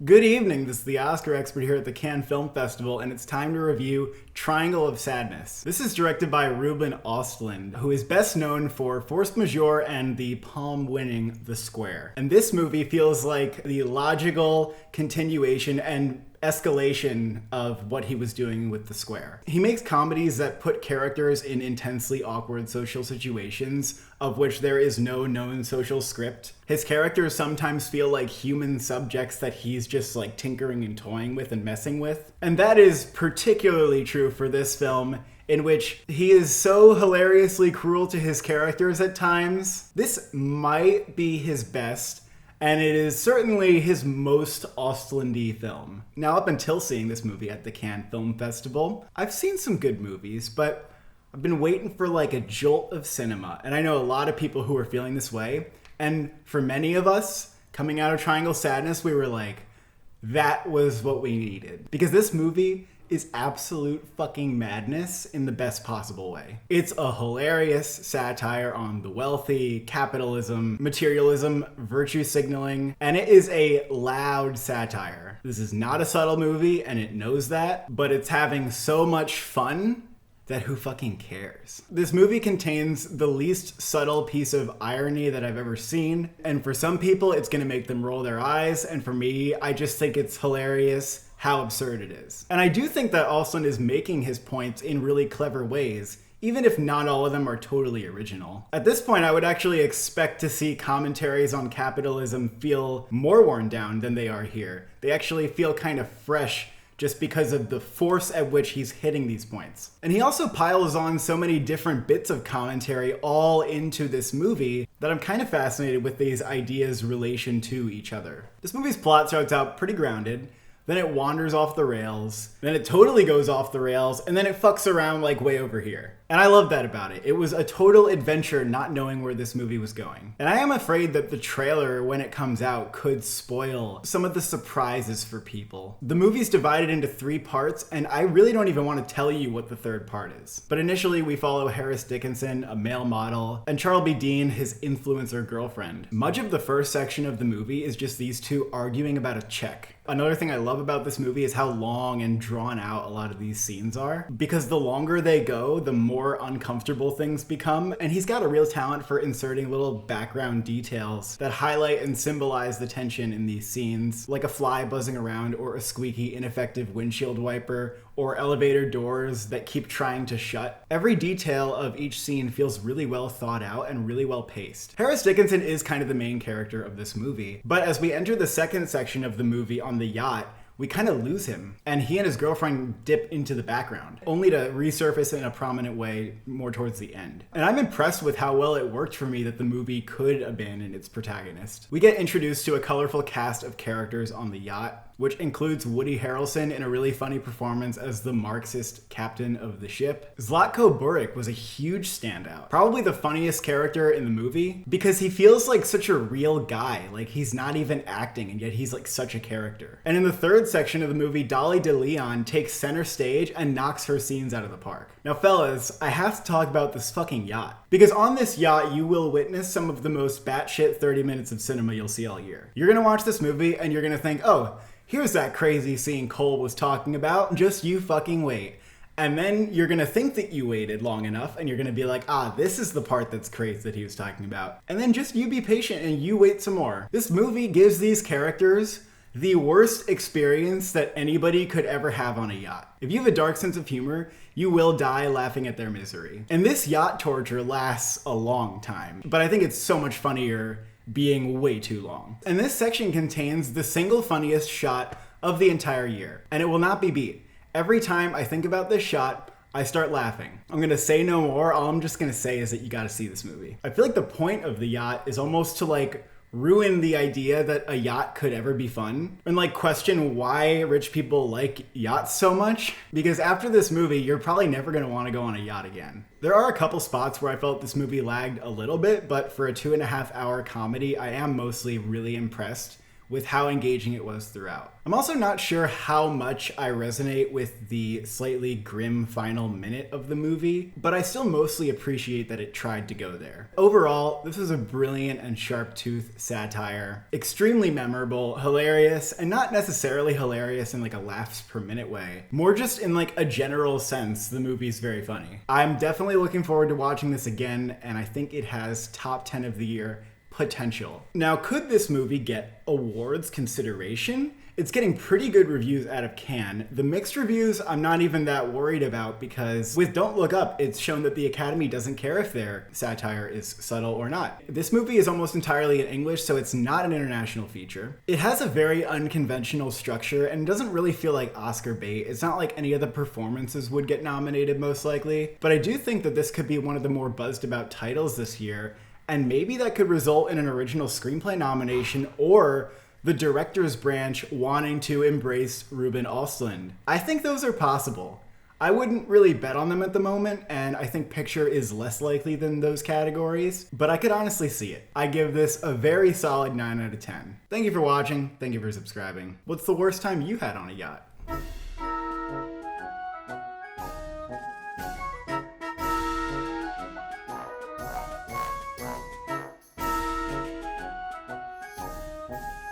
Good evening, this is the Oscar expert here at the Cannes Film Festival, and it's time to review Triangle of Sadness. This is directed by Ruben Östlund, who is best known for Force Majeure and the Palme-winning The Square. And this movie feels like the logical continuation and escalation of what he was doing with The Square. He makes comedies that put characters in intensely awkward social situations, of which there is no known social script. His characters sometimes feel like human subjects that he's just like tinkering and toying with and messing with. And that is particularly true for this film, in which he is so hilariously cruel to his characters at times. This might be his best, and it is certainly his most Östlund-y film. Now, up until seeing this movie at the Cannes Film Festival, I've seen some good movies, but I've been waiting for like a jolt of cinema. And I know a lot of people who are feeling this way. And for many of us, coming out of Triangle Sadness, we were like, that was what we needed. Because this movie is absolute fucking madness in the best possible way. It's a hilarious satire on the wealthy, capitalism, materialism, virtue signaling, and it is a loud satire. This is not a subtle movie, and it knows that, but it's having so much fun that who fucking cares? This movie contains the least subtle piece of irony that I've ever seen, and for some people it's gonna make them roll their eyes, and for me, I just think it's hilarious how absurd it is. And I do think that Östlund is making his points in really clever ways, even if not all of them are totally original. At this point, I would actually expect to see commentaries on capitalism feel more worn down than they are here. They actually feel kind of fresh just because of the force at which he's hitting these points. And he also piles on so many different bits of commentary all into this movie that I'm kind of fascinated with these ideas' relation to each other. This movie's plot starts out pretty grounded, then it wanders off the rails, then it totally goes off the rails, and then it fucks around like way over here. And I love that about it. It was a total adventure not knowing where this movie was going. And I am afraid that the trailer, when it comes out, could spoil some of the surprises for people. The movie's divided into 3 parts, and I really don't even want to tell you what the 3rd part is. But initially, we follow Harris Dickinson, a male model, and Charles B. Dean, his influencer girlfriend. Much of the first section of the movie is just these two arguing about a check. Another thing I love about this movie is how long and drawn out a lot of these scenes are. Because the longer they go, the more uncomfortable things become. And he's got a real talent for inserting little background details that highlight and symbolize the tension in these scenes, like a fly buzzing around or a squeaky, ineffective windshield wiper or elevator doors that keep trying to shut. Every detail of each scene feels really well thought out and really well paced. Harris Dickinson is kind of the main character of this movie, but as we enter the second section of the movie on the yacht, we kind of lose him, and he and his girlfriend dip into the background, only to resurface in a prominent way more towards the end. And I'm impressed with how well it worked for me that the movie could abandon its protagonist. We get introduced to a colorful cast of characters on the yacht, which includes Woody Harrelson in a really funny performance as the Marxist captain of the ship. Zlatko Buric was a huge standout, probably the funniest character in the movie, because he feels like such a real guy, like he's not even acting, and yet he's like such a character. And in the 3rd section of the movie, Dolly DeLeon takes center stage and knocks her scenes out of the park. Now fellas, I have to talk about this fucking yacht, because on this yacht you will witness some of the most batshit 30 minutes of cinema you'll see all year. You're gonna watch this movie and you're gonna think, oh, here's that crazy scene Cole was talking about, just you fucking wait. And then you're gonna think that you waited long enough and you're gonna be like, this is the part that's crazy that he was talking about. And then just you be patient and you wait some more. This movie gives these characters the worst experience that anybody could ever have on a yacht. If you have a dark sense of humor, you will die laughing at their misery. And this yacht torture lasts a long time, but I think it's so much funnier being way too long. And this section contains the single funniest shot of the entire year, and it will not be beat. Every time I think about this shot, I start laughing. I'm gonna say no more. All I'm just gonna say is that you gotta see this movie. I feel like the point of the yacht is almost to like ruin the idea that a yacht could ever be fun and like question why rich people like yachts so much, because after this movie you're probably never going to want to go on a yacht again. There are a couple spots where I felt this movie lagged a little bit, but for a 2.5 hour comedy I am mostly really impressed with how engaging it was throughout. I'm also not sure how much I resonate with the slightly grim final minute of the movie, but I still mostly appreciate that it tried to go there. Overall, this is a brilliant and sharp-toothed satire, extremely memorable, hilarious, and not necessarily hilarious in like a laughs per minute way, more just in like a general sense. The movie's very funny. I'm definitely looking forward to watching this again, and I think it has top 10 of the year potential. Now, could this movie get awards consideration? It's getting pretty good reviews out of Cannes. The mixed reviews I'm not even that worried about, because with Don't Look Up, it's shown that the Academy doesn't care if their satire is subtle or not. This movie is almost entirely in English, so it's not an international feature. It has a very unconventional structure and doesn't really feel like Oscar bait. It's not like any of the performances would get nominated, most likely. But I do think that this could be one of the more buzzed about titles this year, and maybe that could result in an original screenplay nomination or the director's branch wanting to embrace Ruben Östlund. I think those are possible. I wouldn't really bet on them at the moment, and I think picture is less likely than those categories, but I could honestly see it. I give this a very solid 9 out of 10. Thank you for watching. Thank you for subscribing. What's the worst time you had on a yacht?